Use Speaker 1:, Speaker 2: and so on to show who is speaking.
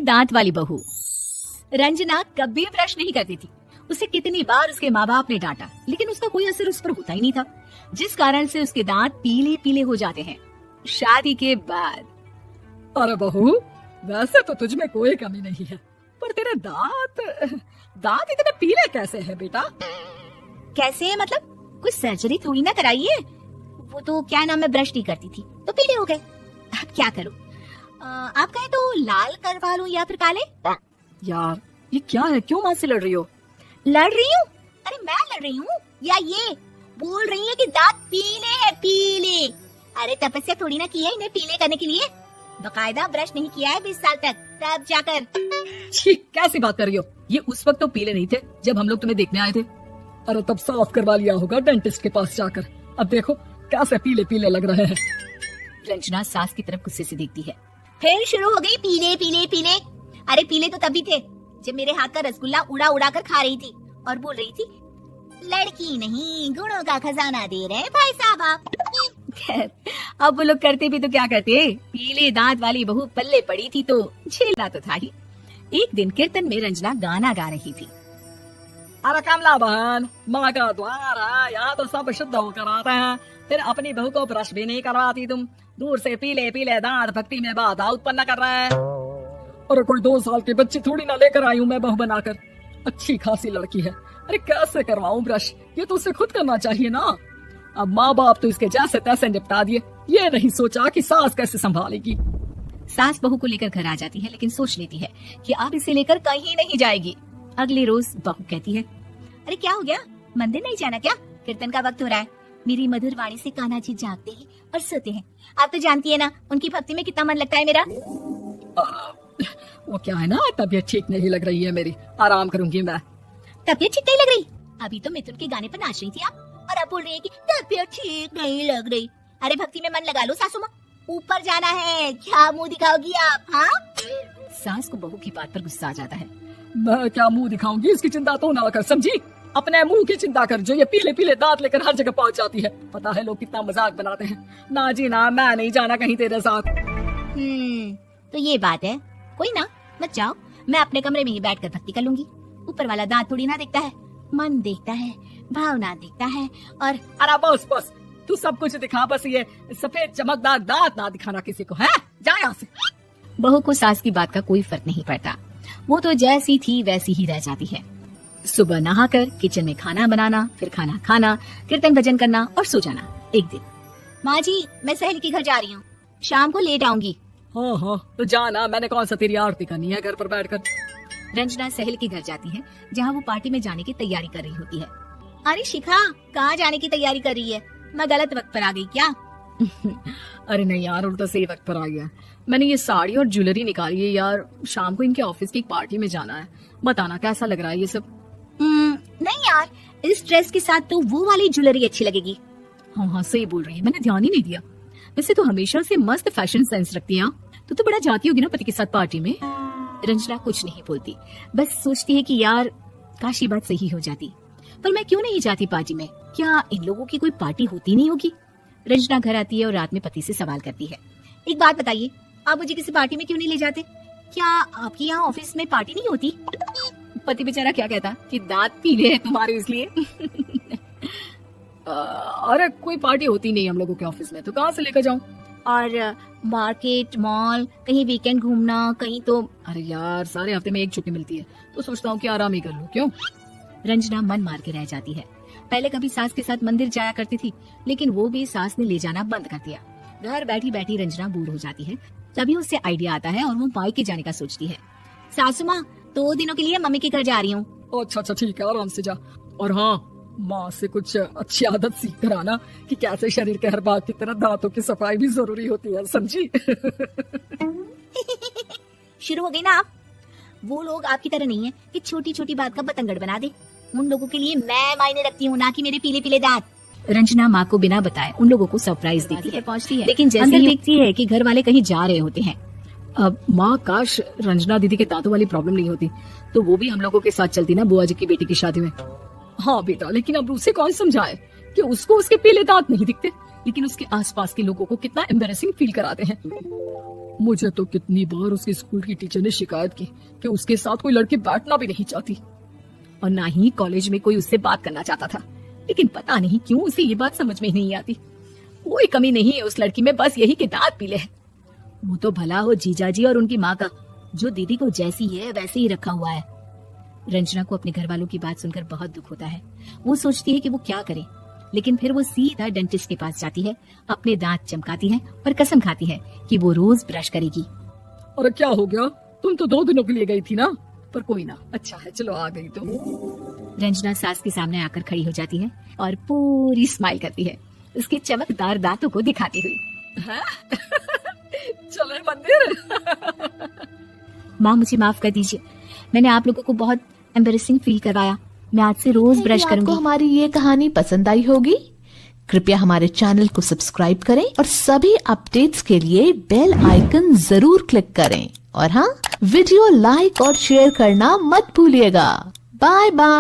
Speaker 1: दांत वाली बहू। रंजना कभी ब्रश नहीं करती थी। उसे कितनी बार उसके माँ बाप ने डांटा, लेकिन उसका कोई असर उस पर होता ही नहीं था, जिस कारण से उसके दांत पीले पीले हो जाते हैं। शादी के बाद
Speaker 2: अरे बहू, वैसे तो तुझ में कोई कमी नहीं है, पर तेरे दांत इतने पीले कैसे हैं बेटा?
Speaker 1: कैसे है मतलब? कुछ सर्जरी थोड़ी ना कराई है। वो तो क्या नाम, मैं ब्रश नहीं करती थी तो पीले हो गए। अब क्या करूं? आप कहे तो लाल करवा लूं या फिर काले?
Speaker 2: यार ये क्या है, क्यों माँ से लड़ रही हो?
Speaker 1: लड़ रही हूँ? अरे मैं लड़ रही हूँ या ये बोल रही है कि दांत पीले हैं, पीले। अरे तपस्या थोड़ी ना की है इन्हें पीले करने के लिए, बकायदा ब्रश नहीं किया है 20 साल तक, तब जाकर।
Speaker 2: छी, कैसी बात कर रही हो? ये उस वक्त तो पीले नहीं थे जब हम लोग तुम्हें देखने आए थे। अरे तब साफ करवा लिया होगा डेंटिस्ट के पास जाकर। अब देखो कैसे पीले पीले लग रहे हैं।
Speaker 1: रंजना सास की तरफ गुस्से से देखती है। फिर शुरू हो गई पीले पीले पीले। अरे पीले तो तभी थे जब मेरे हाथ का रसगुल्ला उड़ा उड़ा कर खा रही थी और बोल रही थी, लड़की नहीं गुणों का खजाना दे रहे भाई साहब आप। खैर अब वो लोग करते भी तो क्या करते, पीले दांत वाली बहू पल्ले पड़ी थी तो झेलना तो था ही। एक दिन कीर्तन में रंजना गाना गा रही थी।
Speaker 2: अरे कमला बहन, माँ का द्वार है, यहाँ तो सब शुद्ध होकर आते हैं, फिर अपनी बहू को ब्रश भी नहीं करवाती तुम। दूर से पीले पीले दांत भक्ति में बाधा उत्पन्न कर रहे हैं। अरे कोई 2 साल की बच्ची थोड़ी ना लेकर आई हूँ मैं बहू बनाकर, अच्छी खासी लड़की है। अरे कैसे करवाऊं ब्रश, ये तो उसे खुद करना चाहिए ना। अब माँ बाप तो इसके जैसे तैसे निपटा दिए, ये नहीं सोचा कि सास कैसे संभालेगी।
Speaker 1: सास बहू को लेकर घर आ जाती है, लेकिन सोच लेती है कि अब इसे लेकर कहीं नहीं जाएगी। अगले रोज बहू कहती है, अरे क्या हो गया, मंदिर नहीं जाना क्या? कीर्तन का वक्त हो रहा है। मेरी मधुर वाणी से कान्हा जी जागते हैं और सोते हैं। आप तो जानती है ना उनकी भक्ति में कितना मन लगता है मेरा।
Speaker 2: वो क्या है ना, तबीयत ठीक नहीं लग रही है मेरी, आराम करूंगी मैं।
Speaker 1: तबीयत ठीक नहीं लग रही? अभी तो मिथुन के गाने पर नाच रही थी आप, और अब बोल रही है कि तबीयत ठीक नहीं लग रही। अरे भक्ति में मन लगा लो सासू माँ, ऊपर जाना है, क्या मुंह दिखाओगी आप? हाँ, सास को बहू की बात पर गुस्सा आ जाता है।
Speaker 2: मैं क्या मुंह दिखाऊंगी, इसकी चिंता तो ना कर, समझी? अपने मुंह की चिंता कर, जो ये पीले पीले दांत लेकर हर जगह पहुंच जाती है। पता है लोग कितना मजाक बनाते हैं। ना जी ना, मैं नहीं जाना कहीं तेरे साथ।
Speaker 1: तो ये बात है, कोई ना, मत जाओ, मैं अपने कमरे में ही बैठकर भक्ति कर लूंगी। ऊपर वाला दांत थोड़ी ना देखता है, मन देखता है, भावना देखता है। और
Speaker 2: अरे बस बस, तू सब कुछ दिखा, बस ये सफेद चमकदार दांत ना दिखाना किसी को, है? जा यहाँ से।
Speaker 1: बहू को सास की बात का कोई फर्क नहीं पड़ता, वो तो जैसी थी वैसी ही रह जाती है। सुबह नहाकर किचन में खाना बनाना, फिर खाना खाना, कीर्तन भजन करना और सो जाना। एक दिन, माँ जी मैं सहेली के घर जा रही हूँ, शाम को लेट आऊंगी।
Speaker 2: हाँ हाँ तो जाना, मैंने कौन सा तेरी आरती करनी है घर पर बैठकर।
Speaker 1: रंजना सहेली के घर जाती है, जहाँ वो पार्टी में जाने की तैयारी कर रही होती है। अरे शिखा, कहाँ जाने की तैयारी कर रही है? मैं गलत वक्त पर आ गई क्या?
Speaker 2: अरे नहीं यार, उल्टा सही वक्त पर आ गया। मैंने ये साड़ी और ज्वेलरी निकाली है यार, शाम को इनके ऑफिस की एक पार्टी में जाना है। बताना कैसा लग रहा है ये सब?
Speaker 1: नहीं यार, इस ड्रेस के साथ तो वो वाली ज्वेलरी अच्छी लगेगी।
Speaker 2: हाँ हाँ सही बोल रही है, मैंने ध्यान ही नहीं दिया। वैसे तो हमेशा से मस्त फैशन सेंस रखती है। तो बड़ा जाती होगी ना पति के साथ पार्टी में।
Speaker 1: रंजना कुछ नहीं बोलती, बस सोचती है कि यार काश ये बात सही हो जाती, पर मैं क्यों नहीं जाती पार्टी में? क्या इन लोगों की कोई पार्टी होती नहीं होगी? रंजना घर आती है और रात में पति से सवाल करती है, एक बात बताइए, आप मुझे किसी पार्टी में क्यों नहीं ले जाते? क्या आपकी यहाँ ऑफिस में पार्टी नहीं होती? पति बेचारा क्या कहता कि दांत पीले हैं तुम्हारे इसलिए।
Speaker 2: अरे कोई पार्टी होती नहीं हम लोगों के ऑफिस में, तो कहाँ से लेकर जाऊँ?
Speaker 1: और मार्केट, मॉल, कहीं वीकेंड घूमना, कहीं तो।
Speaker 2: अरे यार सारे हफ्ते में एक छुट्टी मिलती है, तो सोचता हूँ कि आराम ही कर लूँ। क्यों?
Speaker 1: रंजना मन मार के रह जाती है। पहले कभी सास के साथ मंदिर जाया करती थी, लेकिन वो भी सास ने ले जाना बंद कर दिया। घर बैठी बैठी रंजना बोर हो जाती है, तभी उससे आइडिया आता है और वो मायके जाने का सोचती है। सासू माँ, 2 दिनों के लिए मम्मी के घर जा रही हूँ।
Speaker 2: अच्छा ठीक है, आराम से जा। और हाँ, माँ से कुछ अच्छी आदत सीख कर आना कि कैसे शरीर के हर भाग की तरह दांतों की सफाई भी जरूरी होती है, समझी?
Speaker 1: शुरू हो गई ना आप? वो लोग आपकी तरह नहीं है कि छोटी छोटी बात का बतंगड़ बना दे। उन लोगों के लिए मैं मायने रखती हूँ, ना कि मेरे पीले पीले दांत। रंजना माँ को बिना बताए उन लोगों को सरप्राइज देती है, पहुँचती है, लेकिन जैसे ही देखती है कि घर वाले कहीं जा रहे होते हैं।
Speaker 2: अब माँ, काश रंजना दीदी के दांतों वाली प्रॉब्लम नहीं होती, तो वो भी हम लोगों के साथ चलती ना बुआ जी की बेटी की शादी में। हाँ बेटा, लेकिन अब उसे कौन समझाए कि उसको उसके पीले दांत नहीं दिखते। लेकिन उसके आसपास के लोगों को कितना एम्बैरेसिंग फील कराते हैं। मुझे तो कितनी बार उसके स्कूल की टीचर ने शिकायत की कि उसके साथ कोई लड़की बैठना भी नहीं चाहती, और ना ही कॉलेज में कोई उससे बात करना चाहता था। लेकिन पता नहीं क्यों उसे ये बात समझ में नहीं आती। कोई कमी नहीं है उस लड़की में, बस यही कि दांत पीले है। वो तो भला हो जीजाजी और उनकी माँ का, जो दीदी को जैसी है वैसे ही रखा हुआ है। रंजना को अपने घर वालों की बात सुनकर बहुत दुख होता है। वो सोचती है कि वो क्या करे, लेकिन फिर वो सीधा डेंटिस्ट के पास जाती है, अपने दांत चमकाती है और कसम खाती है कि वो रोज ब्रश करेगी। अरे क्या हो गया, तुम तो 2 दिनों के लिए गई थी ना, पर कोई ना, अच्छा है चलो आ गई तुम। रंजना सास के सामने आकर खड़ी हो जाती है और पूरी स्माइल करती है, उसके चमकदार दांतों को दिखाती हुई। चलो मंदिर। माँ मुझे माफ कर दीजिए, मैंने आप लोगों को बहुत एम्बैरेसिंग फील करवाया। मैं आज से रोज ब्रश करूंगी।
Speaker 3: आपको हमारी ये कहानी पसंद आई होगी। कृपया हमारे चैनल को सब्सक्राइब करें और सभी अपडेट्स के लिए बेल आइकन जरूर क्लिक करें। और हाँ, वीडियो लाइक और शेयर करना मत भूलिएगा। Bye bye.